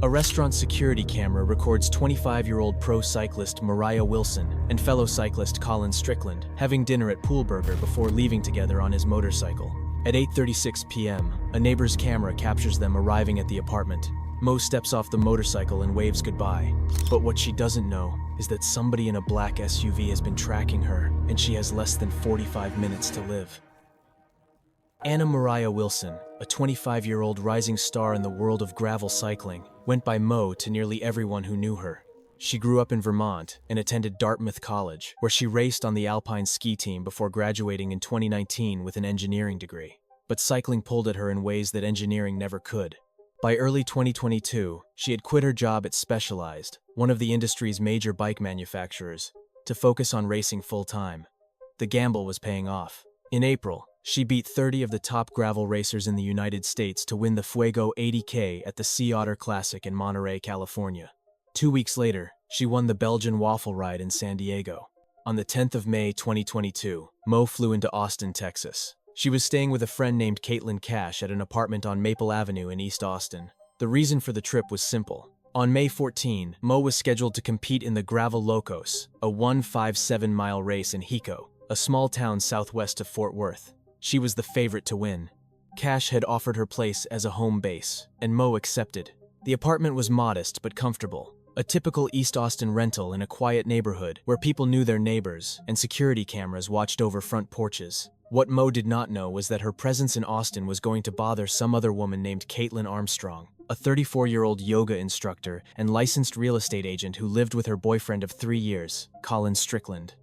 A restaurant security camera records 25-year-old pro cyclist Mariah Wilson and fellow cyclist Colin Strickland having dinner at Pool Burger before leaving together on his motorcycle. At 8:36 p.m., a neighbor's camera captures them arriving at the apartment. Mo steps off the motorcycle and waves goodbye. But what she doesn't know is that somebody in a black SUV has been tracking her, and she has less than 45 minutes to live. Anna Mariah Wilson, a 25-year-old rising star in the world of gravel cycling, went by Mo to nearly everyone who knew her. She grew up in Vermont and attended Dartmouth College, where she raced on the alpine ski team before graduating in 2019 with an engineering degree. But cycling pulled at her in ways that engineering never could. By early 2022, she had quit her job at Specialized, one of the industry's major bike manufacturers, to focus on racing full-time. The gamble was paying off. In April, she beat 30 of the top gravel racers in the United States to win the Fuego 80K at the Sea Otter Classic in Monterey, California. 2 weeks later, she won the Belgian Waffle Ride in San Diego. On the 10th of May 2022, Mo flew into Austin, Texas. She was staying with a friend named Caitlin Cash at an apartment on Maple Avenue in East Austin. The reason for the trip was simple. On May 14, Mo was scheduled to compete in the Gravel Locos, a 157-mile race in Hico, a small town southwest of Fort Worth. She was the favorite to win. Cash had offered her place as a home base, and Mo accepted. The apartment was modest but comfortable. A typical East Austin rental in a quiet neighborhood where people knew their neighbors and security cameras watched over front porches. What Mo did not know was that her presence in Austin was going to bother some other woman named Caitlin Armstrong, a 34-year-old yoga instructor and licensed real estate agent who lived with her boyfriend of 3 years, Colin Strickland.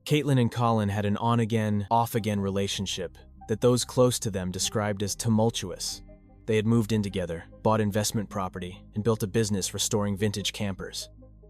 Caitlin and Colin had an on-again, off-again relationship that those close to them described as tumultuous. They had moved in together, bought investment property, and built a business restoring vintage campers.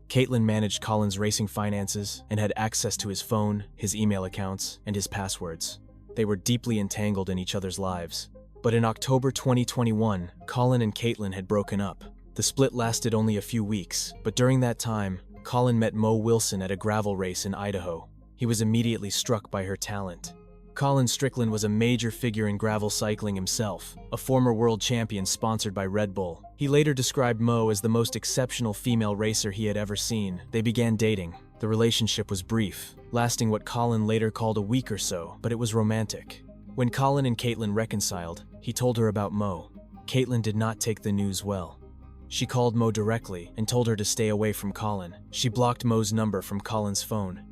Caitlin managed Colin's racing finances and had access to his phone, his email accounts, and his passwords. They were deeply entangled in each other's lives. But in October 2021, Colin and Caitlin had broken up. The split lasted only a few weeks, but during that time, Colin met Mo Wilson at a gravel race in Idaho. He was immediately struck by her talent. Colin Strickland was a major figure in gravel cycling himself, a former world champion sponsored by Red Bull. He later described Mo as the most exceptional female racer he had ever seen. They began dating. The relationship was brief, lasting what Colin later called a week or so, but it was romantic. When Colin and Caitlin reconciled, he told her about Mo. Caitlin did not take the news well. She called Mo directly and told her to stay away from Colin. She blocked Mo's number from Colin's phone.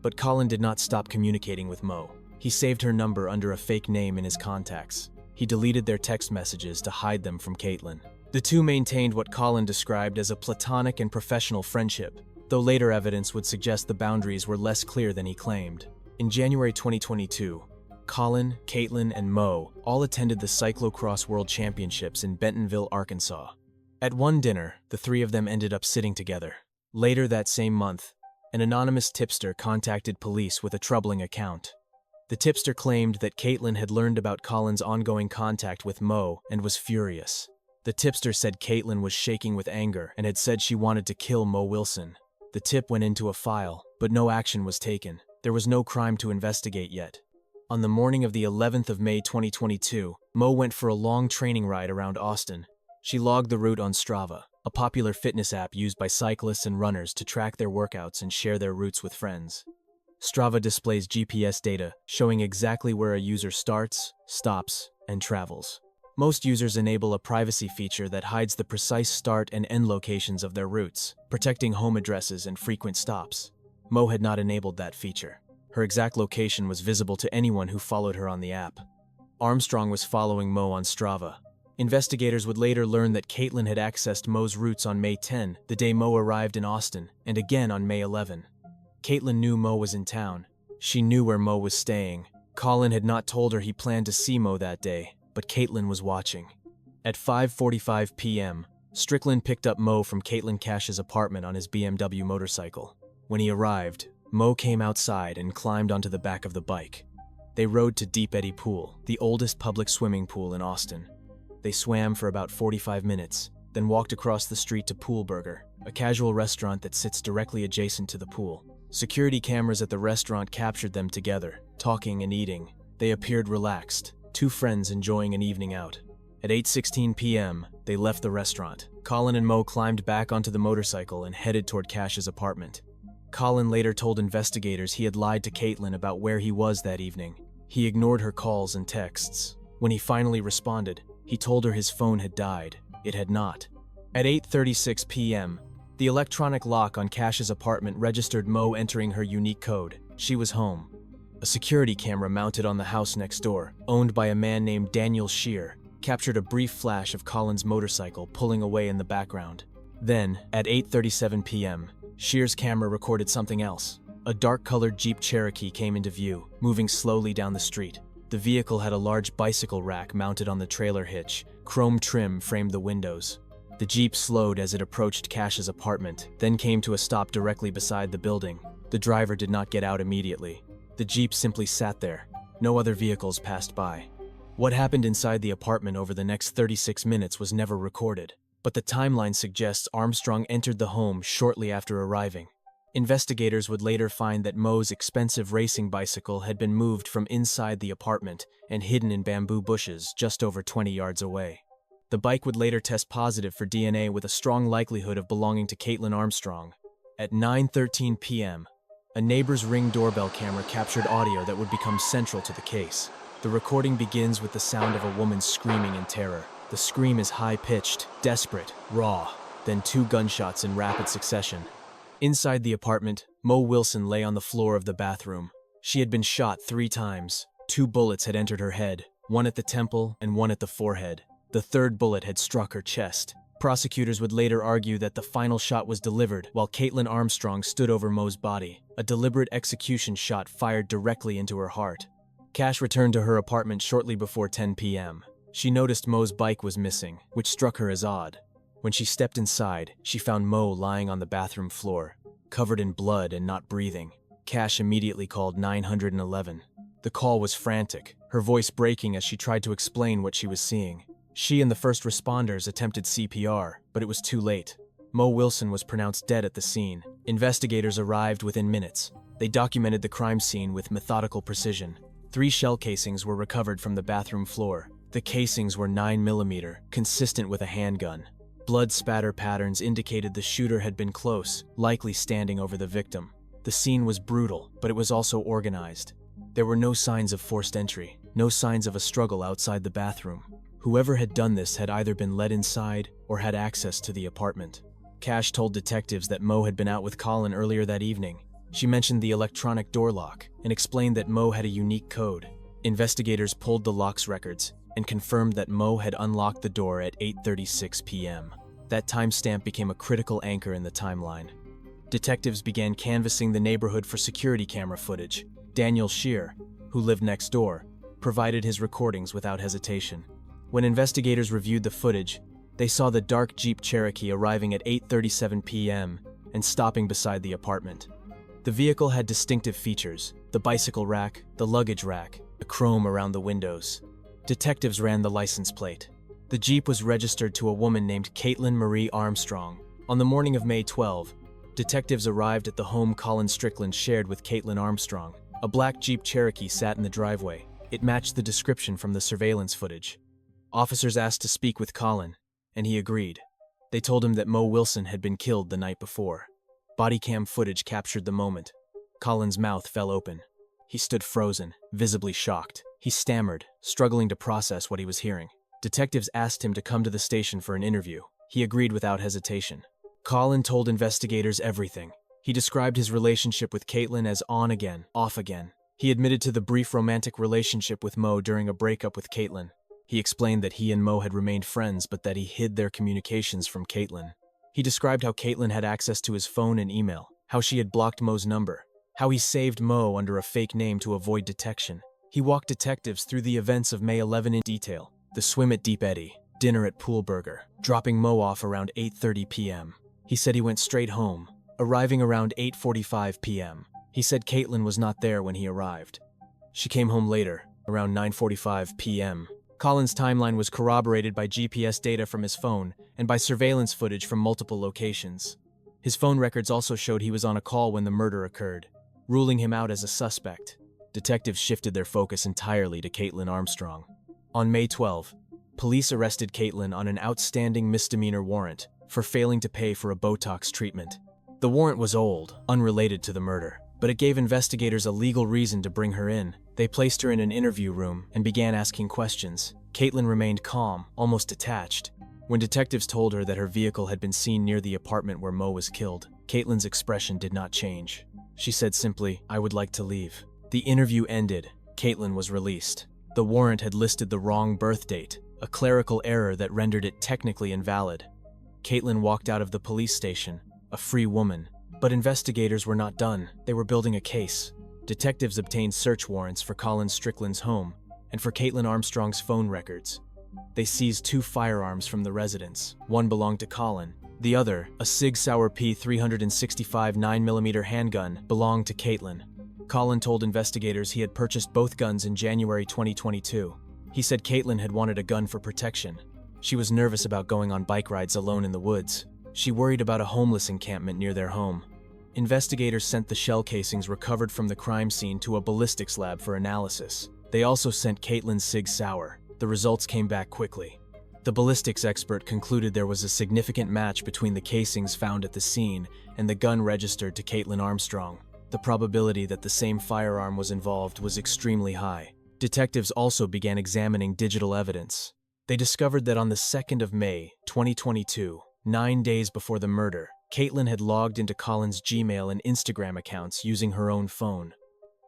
But Colin did not stop communicating with Mo. He saved her number under a fake name in his contacts. He deleted their text messages to hide them from Caitlin. The two maintained what Colin described as a platonic and professional friendship, though later evidence would suggest the boundaries were less clear than he claimed. In January 2022, Colin, Caitlin, and Mo all attended the Cyclocross World Championships in Bentonville, Arkansas. At one dinner, the three of them ended up sitting together. Later that same month, an anonymous tipster contacted police with a troubling account. The tipster claimed that Caitlin had learned about Colin's ongoing contact with Mo and was furious. The tipster said Caitlin was shaking with anger and had said she wanted to kill Mo Wilson. The tip went into a file, but no action was taken. There was no crime to investigate yet. On the morning of the 11th of May 2022, Mo went for a long training ride around Austin. She logged the route on Strava, a popular fitness app used by cyclists and runners to track their workouts and share their routes with friends. Strava displays GPS data showing exactly where a user starts, stops, and travels. Most users enable a privacy feature that hides the precise start and end locations of their routes, protecting home addresses and frequent stops. Mo had not enabled that feature. Her exact location was visible to anyone who followed her on the app. Armstrong was following Mo on Strava. Investigators would later learn that Caitlin had accessed Mo's routes on May 10, the day Mo arrived in Austin, and again on May 11. Caitlin knew Mo was in town. She knew where Mo was staying. Colin had not told her he planned to see Mo that day, but Caitlin was watching. At 5:45 p.m., Strickland picked up Mo from Caitlin Cash's apartment on his BMW motorcycle. When he arrived, Mo came outside and climbed onto the back of the bike. They rode to Deep Eddy Pool, the oldest public swimming pool in Austin. They swam for about 45 minutes, then walked across the street to Pool Burger, a casual restaurant that sits directly adjacent to the pool. Security cameras at the restaurant captured them together, talking and eating. They appeared relaxed, two friends enjoying an evening out. At 8:16 p.m., they left the restaurant. Colin and Mo climbed back onto the motorcycle and headed toward Cash's apartment. Colin later told investigators he had lied to Caitlin about where he was that evening. He ignored her calls and texts. When he finally responded, he told her his phone had died. It had not. At 8:36 p.m., the electronic lock on Cash's apartment registered Mo entering her unique code. She was home. A security camera mounted on the house next door, owned by a man named Daniel Shear, captured a brief flash of Colin's motorcycle pulling away in the background. Then, at 8:37 p.m., Shear's camera recorded something else. A dark-colored Jeep Cherokee came into view, moving slowly down the street. The vehicle had a large bicycle rack mounted on the trailer hitch. Chrome trim framed the windows. The Jeep slowed as it approached Cash's apartment, then came to a stop directly beside the building. The driver did not get out immediately. The Jeep simply sat there. No other vehicles passed by. What happened inside the apartment over the next 36 minutes was never recorded, but the timeline suggests Armstrong entered the home shortly after arriving. Investigators would later find that Mo's expensive racing bicycle had been moved from inside the apartment and hidden in bamboo bushes just over 20 yards away. The bike would later test positive for DNA with a strong likelihood of belonging to Caitlin Armstrong. At 9:13 p.m., a neighbor's Ring doorbell camera captured audio that would become central to the case. The recording begins with the sound of a woman screaming in terror. The scream is high-pitched, desperate, raw, then 2 gunshots in rapid succession. Inside the apartment, Mo Wilson lay on the floor of the bathroom. She had been shot 3 times. 2 bullets had entered her head, one at the temple and one at the forehead. The 3rd bullet had struck her chest. Prosecutors would later argue that the final shot was delivered while Caitlin Armstrong stood over Mo's body, a deliberate execution shot fired directly into her heart. Cash returned to her apartment shortly before 10 p.m. She noticed Mo's bike was missing, which struck her as odd. When she stepped inside, she found Mo lying on the bathroom floor, covered in blood and not breathing. Cash immediately called 911. The call was frantic, her voice breaking as she tried to explain what she was seeing. She and the first responders attempted CPR, but it was too late. Mo Wilson was pronounced dead at the scene. Investigators arrived within minutes. They documented the crime scene with methodical precision. 3 shell casings were recovered from the bathroom floor. The casings were 9mm, consistent with a handgun. Blood spatter patterns indicated the shooter had been close, likely standing over the victim. The scene was brutal, but it was also organized. There were no signs of forced entry, no signs of a struggle outside the bathroom. Whoever had done this had either been let inside or had access to the apartment. Cash told detectives that Mo had been out with Colin earlier that evening. She mentioned the electronic door lock and explained that Mo had a unique code. Investigators pulled the lock's records and confirmed that Mo had unlocked the door at 8:36 p.m. That timestamp became a critical anchor in the timeline. Detectives began canvassing the neighborhood for security camera footage. Daniel Shear, who lived next door, provided his recordings without hesitation. When investigators reviewed the footage, they saw the dark Jeep Cherokee arriving at 8:37 p.m. and stopping beside the apartment. The vehicle had distinctive features: the bicycle rack, the luggage rack, the chrome around the windows. Detectives ran the license plate. The Jeep was registered to a woman named Caitlin Marie Armstrong. On the morning of May 12, detectives arrived at the home Colin Strickland shared with Caitlin Armstrong. A black Jeep Cherokee sat in the driveway. It matched the description from the surveillance footage. Officers asked to speak with Colin, and he agreed. They told him that Mo Wilson had been killed the night before. Body cam footage captured the moment. Colin's mouth fell open. He stood frozen, visibly shocked. He stammered, struggling to process what he was hearing. Detectives asked him to come to the station for an interview. He agreed without hesitation. Colin told investigators everything. He described his relationship with Caitlin as on again, off again. He admitted to the brief romantic relationship with Mo during a breakup with Caitlin. He explained that he and Mo had remained friends, but that he hid their communications from Caitlin. He described how Caitlin had access to his phone and email, how she had blocked Mo's number, how he saved Mo under a fake name to avoid detection. He walked detectives through the events of May 11 in detail: the swim at Deep Eddy, dinner at Pool Burger, dropping Mo off around 8:30 p.m. He said he went straight home, arriving around 8:45 p.m. He said Caitlin was not there when he arrived. She came home later, around 9:45 p.m. Colin's timeline was corroborated by GPS data from his phone and by surveillance footage from multiple locations. His phone records also showed he was on a call when the murder occurred, ruling him out as a suspect. Detectives shifted their focus entirely to Caitlin Armstrong. On May 12, police arrested Caitlin on an outstanding misdemeanor warrant for failing to pay for a Botox treatment. The warrant was old, unrelated to the murder, but it gave investigators a legal reason to bring her in. They placed her in an interview room and began asking questions. Caitlin remained calm, almost detached. When detectives told her that her vehicle had been seen near the apartment where Mo was killed, Caitlin's expression did not change. She said simply, "I would like to leave." The interview ended. Caitlin was released. The warrant had listed the wrong birth date, a clerical error that rendered it technically invalid. Caitlin walked out of the police station, a free woman. But investigators were not done. They were building a case. Detectives obtained search warrants for Colin Strickland's home and for Caitlin Armstrong's phone records. They seized 2 firearms from the residence. One belonged to Colin. The other, a Sig Sauer P365 9mm handgun, belonged to Caitlin. Colin told investigators he had purchased both guns in January 2022. He said Caitlin had wanted a gun for protection. She was nervous about going on bike rides alone in the woods. She worried about a homeless encampment near their home. Investigators sent the shell casings recovered from the crime scene to a ballistics lab for analysis. They also sent Caitlin's Sig Sauer. The results came back quickly. The ballistics expert concluded there was a significant match between the casings found at the scene and the gun registered to Caitlin Armstrong. The probability that the same firearm was involved was extremely high. Detectives also began examining digital evidence. They discovered that on the 2nd of May, 2022, 9 days before the murder, Caitlin had logged into Colin's Gmail and Instagram accounts using her own phone.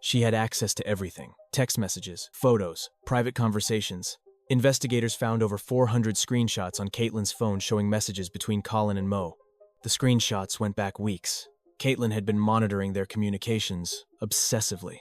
She had access to everything: text messages, photos, private conversations. Investigators found over 400 screenshots on Caitlin's phone showing messages between Colin and Mo. The screenshots went back weeks. Caitlin had been monitoring their communications obsessively.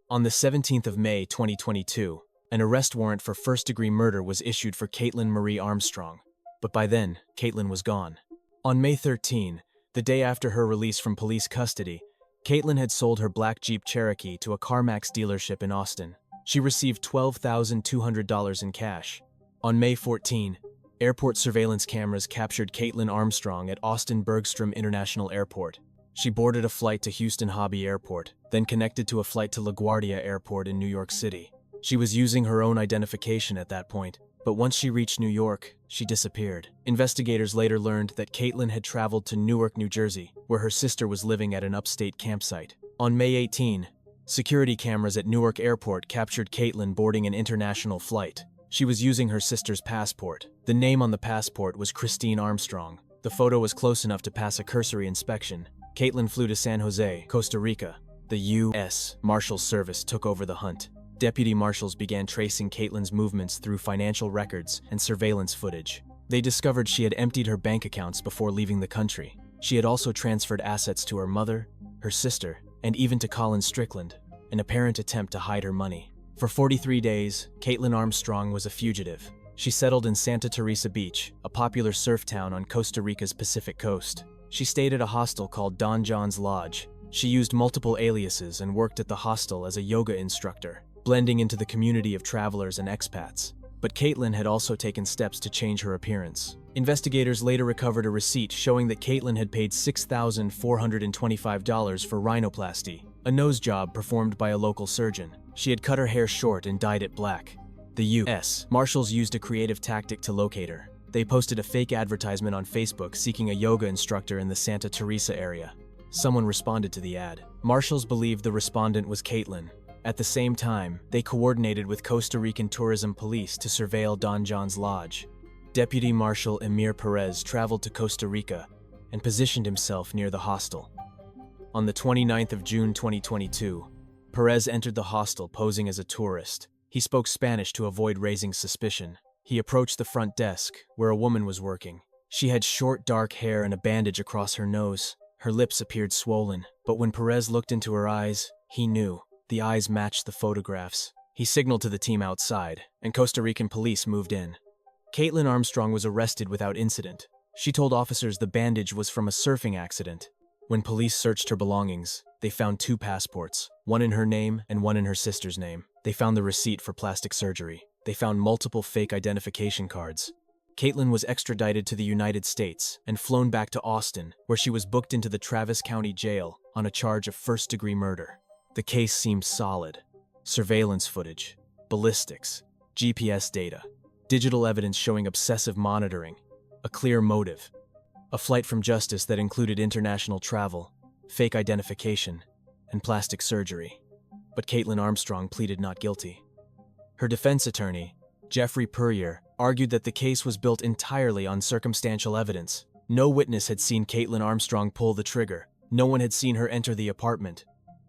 On the 17th of May, 2022, an arrest warrant for first-degree murder was issued for Caitlin Marie Armstrong. But by then, Caitlin was gone. On May 13, the day after her release from police custody, Caitlin had sold her black Jeep Cherokee to a CarMax dealership in Austin. She received $12,200 in cash. On May 14, airport surveillance cameras captured Caitlin Armstrong at Austin Bergstrom International Airport. She boarded a flight to Houston Hobby Airport, then connected to a flight to LaGuardia Airport in New York City. She was using her own identification at that point, but once she reached New York, she disappeared. Investigators later learned that Caitlin had traveled to Newark, New Jersey, where her sister was living at an upstate campsite. On May 18, security cameras at Newark Airport captured Caitlin boarding an international flight. She was using her sister's passport. The name on the passport was Christine Armstrong. The photo was close enough to pass a cursory inspection. Caitlin flew to San Jose, Costa Rica. The U.S. Marshals Service took over the hunt. Deputy marshals began tracing Caitlin's movements through financial records and surveillance footage. They discovered she had emptied her bank accounts before leaving the country. She had also transferred assets to her mother, her sister, and even to Colin Strickland, an apparent attempt to hide her money. For 43 days, Caitlin Armstrong was a fugitive. She settled in Santa Teresa Beach, a popular surf town on Costa Rica's Pacific coast. She stayed at a hostel called Don John's Lodge. She used multiple aliases and worked at the hostel as a yoga instructor, blending into the community of travelers and expats. But Caitlin had also taken steps to change her appearance. Investigators later recovered a receipt showing that Caitlin had paid $6,425 for rhinoplasty, a nose job performed by a local surgeon. She had cut her hair short and dyed it black. The U.S. Marshals used a creative tactic to locate her. They posted a fake advertisement on Facebook seeking a yoga instructor in the Santa Teresa area. Someone responded to the ad. Marshals believed the respondent was Caitlin. At the same time, they coordinated with Costa Rican tourism police to surveil Don John's Lodge. Deputy Marshal Emir Perez traveled to Costa Rica and positioned himself near the hostel. On the 29th of June 2022, Perez entered the hostel posing as a tourist. He spoke Spanish to avoid raising suspicion. He approached the front desk, where a woman was working. She had short, dark hair and a bandage across her nose. Her lips appeared swollen, but when Perez looked into her eyes, he knew. The eyes matched the photographs. He signaled to the team outside, and Costa Rican police moved in. Caitlin Armstrong was arrested without incident. She told officers the bandage was from a surfing accident. When police searched her belongings, they found 2 passports, one in her name and one in her sister's name. They found the receipt for plastic surgery. They found multiple fake identification cards. Caitlin was extradited to the United States and flown back to Austin, where she was booked into the Travis County Jail on a charge of first-degree murder. The case seemed solid. Surveillance footage, ballistics, GPS data, digital evidence showing obsessive monitoring, a clear motive. a flight from justice that included international travel, fake identification, and plastic surgery. But Caitlin Armstrong pleaded not guilty. Her defense attorney, Jeffrey Puryear, argued that the case was built entirely on circumstantial evidence. No witness had seen Caitlin Armstrong pull the trigger. No one had seen her enter the apartment.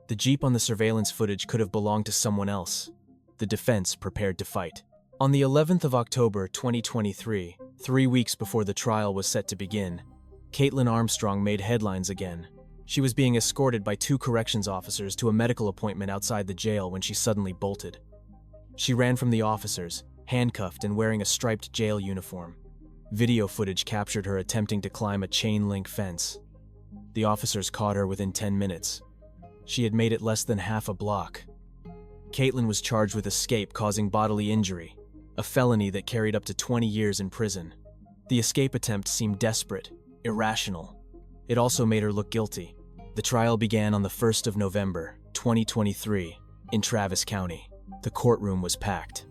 The Jeep on the surveillance footage could have belonged to someone else. The defense prepared to fight. On the 11th of October 2023, 3 weeks before the trial was set to begin, Caitlin Armstrong made headlines again. She was being escorted by 2 corrections officers to a medical appointment outside the jail when she suddenly bolted. She ran from the officers, handcuffed and wearing a striped jail uniform. Video footage captured her attempting to climb a chain-link fence. The officers caught her within 10 minutes. She had made it less than half a block. Caitlin was charged with escape causing bodily injury, a felony that carried up to 20 years in prison. The escape attempt seemed desperate, irrational. It also made her look guilty. The trial began on the 1st of November, 2023, in Travis County. The courtroom was packed.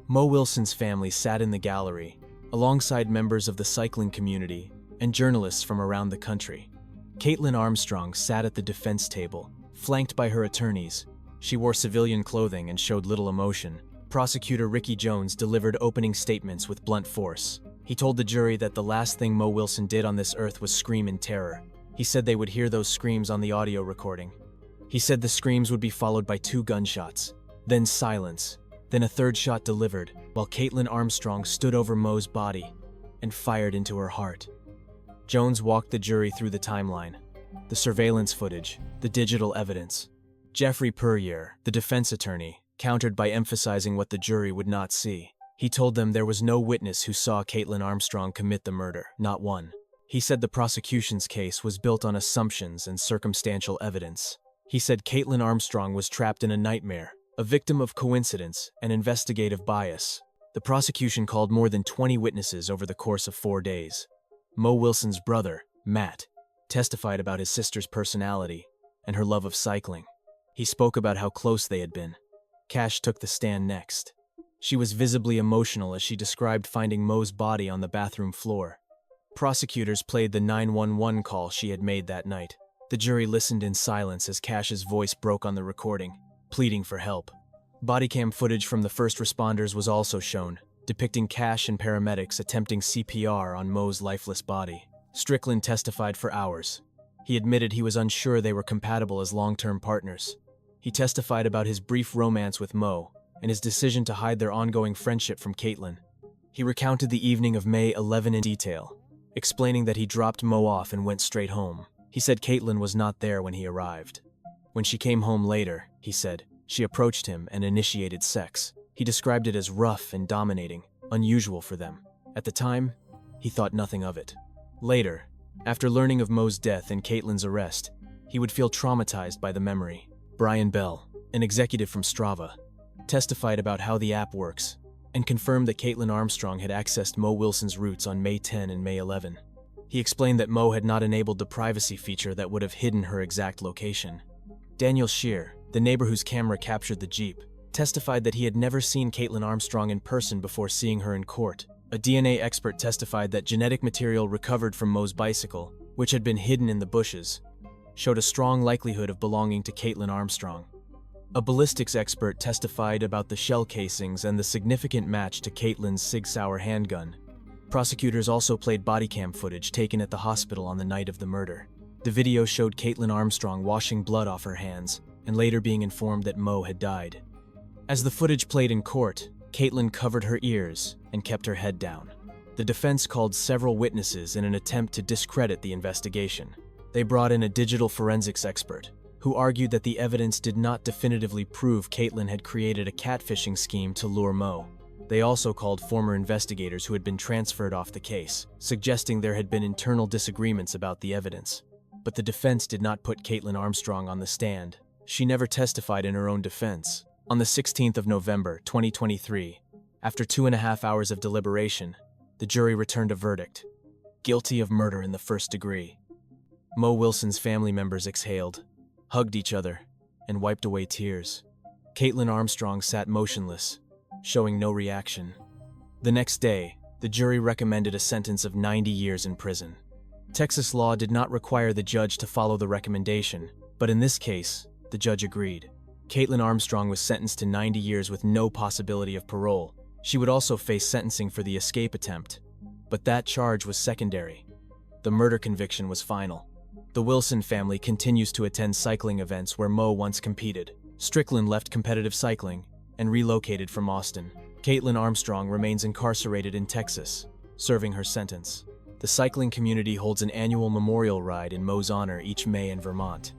Mo Wilson's family sat in the gallery, alongside members of the cycling community and journalists from around the country. Caitlin Armstrong sat at the defense table, flanked by her attorneys. She wore civilian clothing and showed little emotion. Prosecutor Ricky Jones delivered opening statements with blunt force. He told the jury that the last thing Mo Wilson did on this earth was scream in terror. He said they would hear those screams on the audio recording. He said the screams would be followed by 2 gunshots, then silence, then a 3rd shot delivered, while Caitlin Armstrong stood over Mo's body and fired into her heart. Jones walked the jury through the timeline, the surveillance footage, the digital evidence. Jeffrey Puryear, the defense attorney, countered by emphasizing what the jury would not see. He told them there was no witness who saw Caitlin Armstrong commit the murder, not one. He said the prosecution's case was built on assumptions and circumstantial evidence. He said Caitlin Armstrong was trapped in a nightmare, a victim of coincidence and investigative bias. The prosecution called more than 20 witnesses over the course of 4 days. Mo Wilson's brother, Matt, testified about his sister's personality and her love of cycling. He spoke about how close they had been. Cash took the stand next. She was visibly emotional as she described finding Mo's body on the bathroom floor. Prosecutors played the 911 call she had made that night. The jury listened in silence as Cash's voice broke on the recording, pleading for help. Bodycam footage from the first responders was also shown, depicting Cash and paramedics attempting CPR on Mo's lifeless body. Strickland testified for hours. He admitted he was unsure they were compatible as long-term partners. He testified about his brief romance with Mo and his decision to hide their ongoing friendship from Caitlin. He recounted the evening of May 11 in detail, explaining that he dropped Mo off and went straight home. He said Caitlin was not there when he arrived. When she came home later, he said, she approached him and initiated sex. He described it as rough and dominating, unusual for them. At the time, he thought nothing of it. Later, after learning of Mo's death and Caitlin's arrest, he would feel traumatized by the memory. Brian Bell, an executive from Strava, testified about how the app works and confirmed that Caitlin Armstrong had accessed Mo Wilson's routes on May 10 and May 11. He explained that Mo had not enabled the privacy feature that would have hidden her exact location. Daniel Shear, the neighbor whose camera captured the Jeep, testified that he had never seen Caitlin Armstrong in person before seeing her in court. A DNA expert testified that genetic material recovered from Mo's bicycle, which had been hidden in the bushes, showed a strong likelihood of belonging to Caitlin Armstrong. A ballistics expert testified about the shell casings and the significant match to Caitlin's Sig Sauer handgun. Prosecutors also played bodycam footage taken at the hospital on the night of the murder. The video showed Caitlin Armstrong washing blood off her hands and later being informed that Mo had died. As the footage played in court, Caitlin covered her ears and kept her head down. The defense called several witnesses in an attempt to discredit the investigation. They brought in a digital forensics expert, who argued that the evidence did not definitively prove Caitlin had created a catfishing scheme to lure Mo. They also called former investigators who had been transferred off the case, suggesting there had been internal disagreements about the evidence. But the defense did not put Caitlin Armstrong on the stand. She never testified in her own defense. On the 16th of November, 2023, after 2.5 hours of deliberation, the jury returned a verdict: guilty of murder in the first degree. Mo Wilson's family members exhaled, hugged each other, and wiped away tears. Caitlin Armstrong sat motionless, showing no reaction. The next day, the jury recommended a sentence of 90 years in prison. Texas law did not require the judge to follow the recommendation, but in this case, the judge agreed. Caitlin Armstrong was sentenced to 90 years with no possibility of parole. She would also face sentencing for the escape attempt, but that charge was secondary. The murder conviction was final. The Wilson family continues to attend cycling events where Mo once competed. Strickland left competitive cycling and relocated from Austin. Caitlin Armstrong remains incarcerated in Texas, serving her sentence. The cycling community holds an annual memorial ride in Mo's honor each May in Vermont.